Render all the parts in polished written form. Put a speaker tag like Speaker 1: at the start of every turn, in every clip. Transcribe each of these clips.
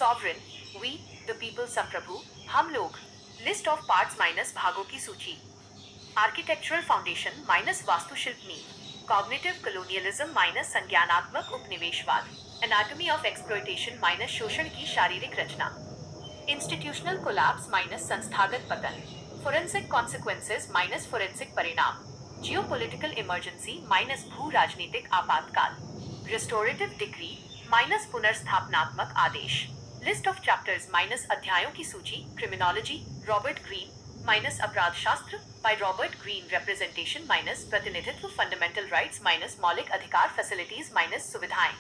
Speaker 1: Sovereign, we the people, संप्रभु, हम लोग, लिस्ट ऑफ पार्ट्स माइनस भागों की सूची, आर्किटेक्चरल फाउंडेशन माइनस वास्तुशिल्प नींव, कॉग्निटिव कलोनियलिज्म माइनस संज्ञानात्मक उपनिवेशवाद, एनाटॉमी ऑफ एक्सप्लॉयटेशन माइनस शोषण की शारीरिक रचना, इंस्टीट्यूशनल कोलैप्स माइनस संस्थागत पतन, फोरेंसिक कॉन्सिक्वेंसेस माइनस फोरेंसिक परिणाम, जियोपॉलिटिकल इमरजेंसी माइनस भू राजनीतिक आपातकाल, रिस्टोरेटिव डिक्री माइनस पुनर्स्थापनात्मक आदेश, लिस्ट ऑफ चैप्टर्स माइनस अध्यायों की सूची, क्रिमिनोलॉजी रॉबर्ट ग्रीन माइनस अपराध शास्त्र by Robert Green, representation minus प्रतिनिधित्व, फंडामेंटल राइट्स माइनस मौलिक अधिकार, फैसिलिटीज माइनस सुविधाएं,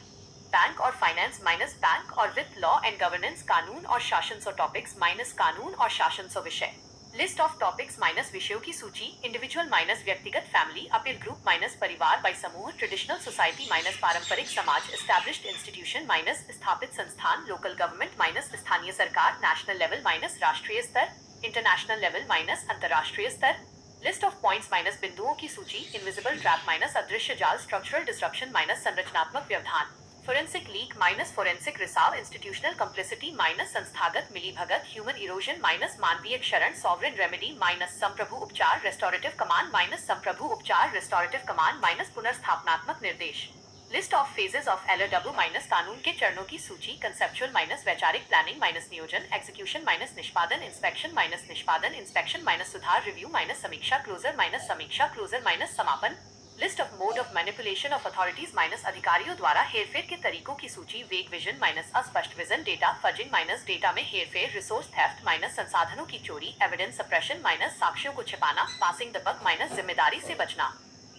Speaker 1: बैंक और फाइनेंस माइनस बैंक और वित्त, लॉ एंड गवर्नेंस, कानून और शासन सो टॉपिक्स माइनस कानून और शासन सो विषय, लिस्ट ऑफ टॉपिक्स माइनस विषयों की सूची, इंडिविजुअल माइनस व्यक्तिगत, फैमिली अपील ग्रुप माइनस परिवार बाय समूह, ट्रेडिशनल सोसाइटी माइनस पारंपरिक समाज, एस्टैब्लिश्ड इंस्टीट्यूशन माइनस स्थापित संस्थान, लोकल गवर्नमेंट माइनस स्थानीय सरकार, नेशनल लेवल माइनस राष्ट्रीय स्तर, इंटरनेशनल लेवल माइनस अंतर्राष्ट्रीय स्तर, लिस्ट ऑफ पॉइंट्स माइनस बिंदुओं की सूची, इनविजिबल ट्रैप माइनस अदृश्य जाल, स्ट्रक्चरल डिस्ट्रप्शन माइनस संरचनात्मक व्यवधान, फोरेंसिक लीक माइनस फोरेंसिक रिसाव, इंस्टीट्यूशनल कम्प्लिसिटी माइनस संस्थागत मिलीभगत, ह्यूमन इरोजन माइनस मानवीय क्षरण, सॉवरेन रेमेडी माइनस संप्रभु उपचार, रेस्टोरेटिव कमांड माइनस संप्रभु उपचार, रेस्टोरेटिव कमांड माइनस पुनर्स्थापनात्मक निर्देश, list of phases of LOW minus कानून के चरणों की सूची, कंसेप्चुअल माइनस वैचारिक, प्लानिंग माइनस नियोजन, एग्जीक्यूशन माइनस निष्पादन, इंस्पेक्शन माइनस निष्पादन, इंस्पेक्शन माइनस सुधार, रिव्यू माइनस समीक्षा, क्लोजर माइनस समीक्षा, क्लोजर माइनस समापन, list of mode of manipulation of authorities minus अधिकारियों द्वारा हेरफेर के तरीकों की सूची, वेग विजन माइनस अस्पष्ट vision, data fuzzing minus data में हेरफेर, रिसोर्स थेफ्ट माइनस संसाधनों की चोरी, एविडेंस सप्रेशन माइनस साक्ष्यों को छिपाना, पासिंग द बक माइनस जिम्मेदारी से बचना,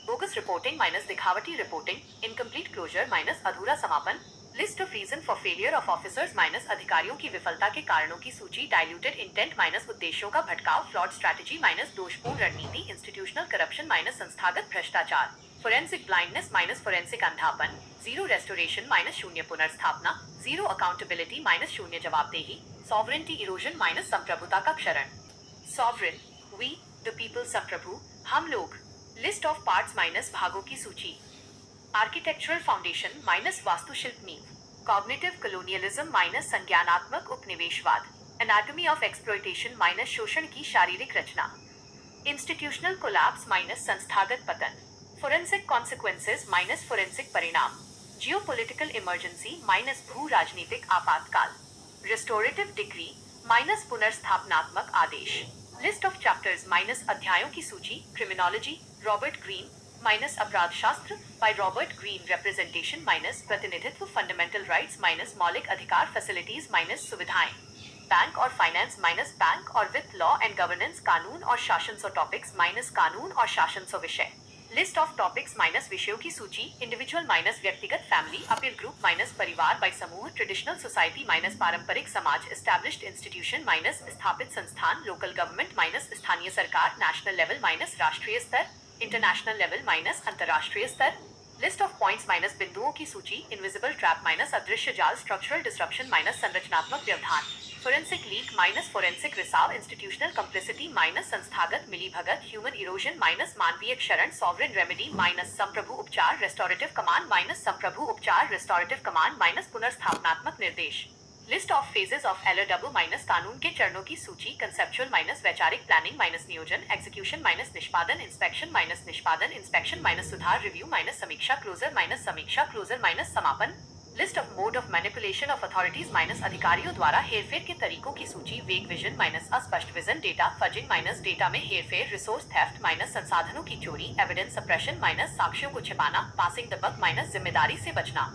Speaker 1: बोगस रिपोर्टिंग माइनस दिखावटी रिपोर्टिंग, इनकम्प्लीट क्लोजर माइनस अधूरा समापन, list of reason for failure of officers minus अधिकारियों की विफलता के कारणों की सूची, डाइल्यूटेड इंटेंट माइनस उद्देश्यों का भटकाव, फ्लॉड स्ट्रैटेजी माइनस दोषपूर्ण रणनीति, इंस्टीट्यूशनल करप्शन माइनस संस्थागत भ्रष्टाचार, फोरेंसिक ब्लाइंडनेस माइनस फोरेंसिक अंधापन, जीरो रेस्टोरेशन माइनस शून्य पुनर्स्थापना, जीरो अकाउंटेबिलिटी माइनस शून्य जवाबदेही, सॉवरेंटी इरोजन माइनस संप्रभुता का क्षरण, सॉवरेन, वी द पीपल, संप्रभु, हम लोग, लिस्ट ऑफ पार्ट्स माइनस भागों की सूची, आर्किटेक्चरल फाउंडेशन माइनस वास्तुशिल्प नींव, कॉग्निटिव कलोनियलिज्म माइनस संज्ञानात्मक उपनिवेशवाद, एनाटॉमी ऑफ एक्सप्लॉयटेशन माइनस शोषण की शारीरिक रचना, इंस्टीट्यूशनल कोलैप्स माइनस संस्थागत पतन, फोरेंसिक कॉन्सिक्वेंसेस माइनस फोरेंसिक परिणाम, जियोपॉलिटिकल इमरजेंसी माइनस भू राजनीतिक आपातकाल, रिस्टोरेटिव डिक्री माइनस पुनर्स्थापनात्मक आदेश, लिस्ट ऑफ चैप्टर्स माइनस अध्यायों की सूची, क्रिमिनोलॉजी रॉबर्ट ग्रीन माइनस अपराध शास्त्र by Robert Green, representation minus प्रतिनिधित्व, फंडामेंटल राइट्स माइनस मौलिक अधिकार, फैसिलिटीज माइनस सुविधाएं, बैंक और फाइनेंस माइनस बैंक और वित्त, लॉ एंड गवर्नेंस, कानून और शासन सो टॉपिक्स माइनस कानून और शासन सो विषय, लिस्ट ऑफ टॉपिक्स माइनस विषयों की सूची, इंडिविजुअल माइनस व्यक्तिगत, फैमिली अपील ग्रुप माइनस परिवार बाय समूह, ट्रेडिशनल सोसाइटी माइनस पारंपरिक समाज, एस्टैब्लिश्ड इंस्टीट्यूशन माइनस स्थापित संस्थान, लोकल गवर्नमेंट माइनस स्थानीय सरकार, नेशनल लेवल माइनस राष्ट्रीय स्तर, इंटरनेशनल लेवल माइनस अंतर्राष्ट्रीय स्तर, लिस्ट ऑफ पॉइंट्स माइनस बिंदुओं की सूची, इनविजिबल ट्रैप माइनस अदृश्य जाल, स्ट्रक्चरल डिस्ट्रप्शन माइनस संरचनात्मक व्यवधान, फोरेंसिक लीक माइनस फोरेंसिक रिसाव, इंस्टीट्यूशनल कम्प्लिसिटी माइनस संस्थागत मिलीभगत, ह्यूमन इरोजन माइनस मानवीय क्षरण, सॉवरेन रेमेडी माइनस संप्रभु उपचार, रेस्टोरेटिव कमांड माइनस संप्रभु उपचार, रेस्टोरेटिव कमांड माइनस पुनर्स्थापनात्मक निर्देश, list of phases of LOW minus कानून के चरणों की सूची, कंसेप्चुअल माइनस वैचारिक, प्लानिंग माइनस नियोजन, एग्जीक्यूशन माइनस निष्पादन, इंस्पेक्शन माइनस निष्पादन, इंस्पेक्शन माइनस सुधार, रिव्यू माइनस समीक्षा, क्लोजर माइनस समीक्षा, क्लोजर माइनस समापन, list of mode of manipulation of authorities minus अधिकारियों द्वारा हेरफेर के तरीकों की सूची, वेग विजन माइनस अस्पष्ट vision, data fuzzing minus data में हेरफेर, रिसोर्स थेफ्ट माइनस संसाधनों की चोरी, एविडेंस सप्रेशन माइनस साक्ष्यों को छिपाना, पासिंग द बक माइनस जिम्मेदारी से बचना,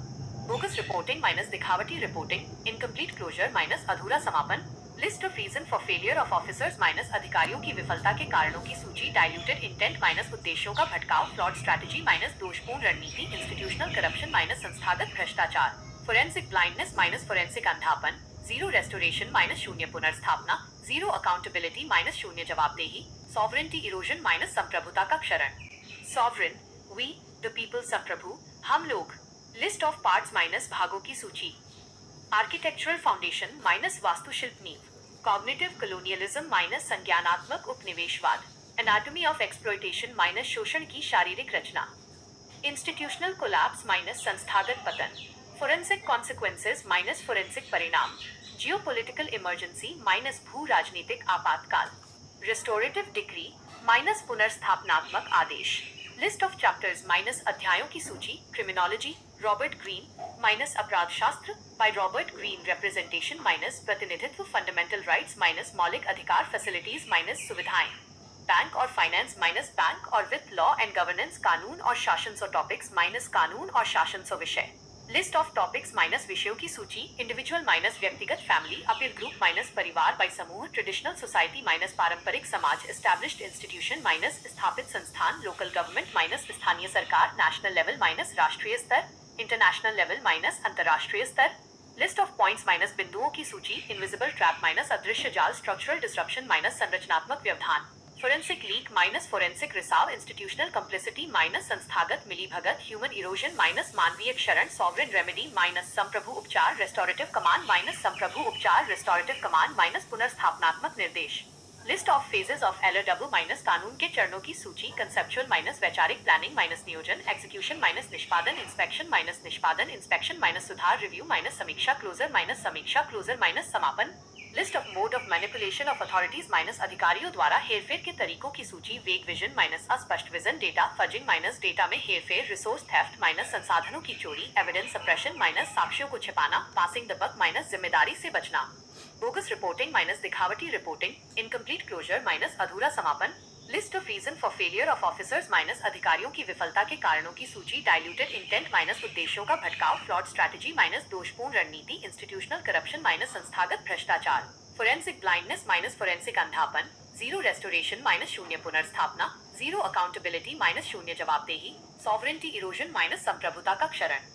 Speaker 1: बोगस रिपोर्टिंग माइनस दिखावटी रिपोर्टिंग, इनकम्प्लीट क्लोजर माइनस अधूरा समापन, list of reason for failure of officers minus अधिकारियों की विफलता के कारणों की सूची, डाइल्यूटेड इंटेंट माइनस उद्देश्यों का भटकाव, फ्लॉड स्ट्रैटेजी माइनस दोषपूर्ण रणनीति, इंस्टीट्यूशनल करप्शन माइनस संस्थागत भ्रष्टाचार, फोरेंसिक ब्लाइंडनेस माइनस फोरेंसिक अंधापन, जीरो रेस्टोरेशन माइनस शून्य पुनर्स्थापना, जीरो अकाउंटेबिलिटी माइनस शून्य जवाबदेही, सॉवरेंटी इरोजन माइनस संप्रभुता का क्षरण, सॉवरेन, वी द पीपल, संप्रभु, हम लोग, लिस्ट ऑफ पार्ट्स माइनस भागों की सूची, आर्किटेक्चरल फाउंडेशन माइनस वास्तुशिल्प नींव, कॉग्निटिव कलोनियलिज्म माइनस संज्ञानात्मक उपनिवेशवाद, एनाटॉमी ऑफ एक्सप्लॉयटेशन माइनस शोषण की शारीरिक रचना, इंस्टीट्यूशनल कोलैप्स माइनस संस्थागत पतन, फोरेंसिक कॉन्सिक्वेंसेस माइनस फोरेंसिक परिणाम, जियोपॉलिटिकल इमरजेंसी माइनस भू राजनीतिक आपातकाल, रिस्टोरेटिव डिक्री माइनस पुनर्स्थापनात्मक आदेश, लिस्ट ऑफ चैप्टर्स माइनस अध्यायों की सूची, क्रिमिनोलॉजी रॉबर्ट ग्रीन माइनस अपराध शास्त्र by Robert Green, representation minus प्रतिनिधित्व, फंडामेंटल राइट्स माइनस मौलिक अधिकार, फैसिलिटीज माइनस सुविधाएं, बैंक और फाइनेंस माइनस बैंक और वित्त, लॉ एंड गवर्नेंस कानून और शासन सो टॉपिक्स माइनस कानून और शासन सो विषय, लिस्ट ऑफ टॉपिक्स माइनस विषयों की सूची, इंडिविजुअल माइनस व्यक्तिगत, फैमिली अपील ग्रुप माइनस परिवार बाय समूह, ट्रेडिशनल सोसाइटी माइनस पारंपरिक समाज, एस्टैब्लिश्ड इंस्टीट्यूशन माइनस स्थापित संस्थान, लोकल गवर्नमेंट माइनस स्थानीय सरकार, नेशनल लेवल माइनस राष्ट्रीय स्तर, इंटरनेशनल लेवल माइनस अंतर्राष्ट्रीय स्तर, लिस्ट ऑफ पॉइंट्स माइनस बिंदुओं की सूची, इनविजिबल ट्रैप माइनस अदृश्य जाल, स्ट्रक्चरल डिस्ट्रप्शन माइनस संरचनात्मक व्यवधान, फोरेंसिक लीक माइनस फोरेंसिक रिसाव, इंस्टीट्यूशनल कंप्लिसिटी माइनस संस्थागत मिलीभगत, ह्यूमन इरोजन माइनस मानवीय क्षरण, सॉवरेन रेमेडी माइनस संप्रभु उपचार, रेस्टोरेटिव कमांड माइनस संप्रभु उपचार, रेस्टोरेटिव कमांड माइनस पुनर्स्थापनात्मक निर्देश, list of phases of LOW minus कानून के चरणों की सूची, कंसेप्चुअल माइनस वैचारिक, प्लानिंग माइनस नियोजन, एग्जीक्यूशन माइनस निष्पादन, इंस्पेक्शन, इंस्पेक्शन माइनस सुधार, रिव्यू माइनस समीक्षा, क्लोजर माइनस समापन, list of mode of manipulation of authorities minus अधिकारियों द्वारा हेरफेर के तरीकों की सूची, वेग विजन माइनस अस्पष्ट vision, data fuzzing minus data में हेरफेर, रिसोर्स थेफ्ट माइनस संसाधनों की चोरी, एविडेंस सप्रेशन माइनस साक्ष्यों को छिपाना, पासिंग द बक माइनस जिम्मेदारी से बचना, बोगस रिपोर्टिंग माइनस दिखावटी रिपोर्टिंग, इनकम्प्लीट क्लोजर माइनस अधूरा समापन, list of reason for failure of officers minus अधिकारियों की विफलता के कारणों की सूची, डाइल्यूटेड इंटेंट माइनस उद्देश्यों का भटकाव, फ्लॉड स्ट्रैटेजी माइनस दोषपूर्ण रणनीति, इंस्टीट्यूशनल करप्शन माइनस संस्थागत भ्रष्टाचार, फोरेंसिक ब्लाइंडनेस माइनस फोरेंसिक अंधापन, जीरो रेस्टोरेशन माइनस शून्य पुनर्स्थापना, जीरो अकाउंटेबिलिटी माइनस शून्य जवाबदेही, सॉवरेंटी इरोजन माइनस संप्रभुता का क्षरण।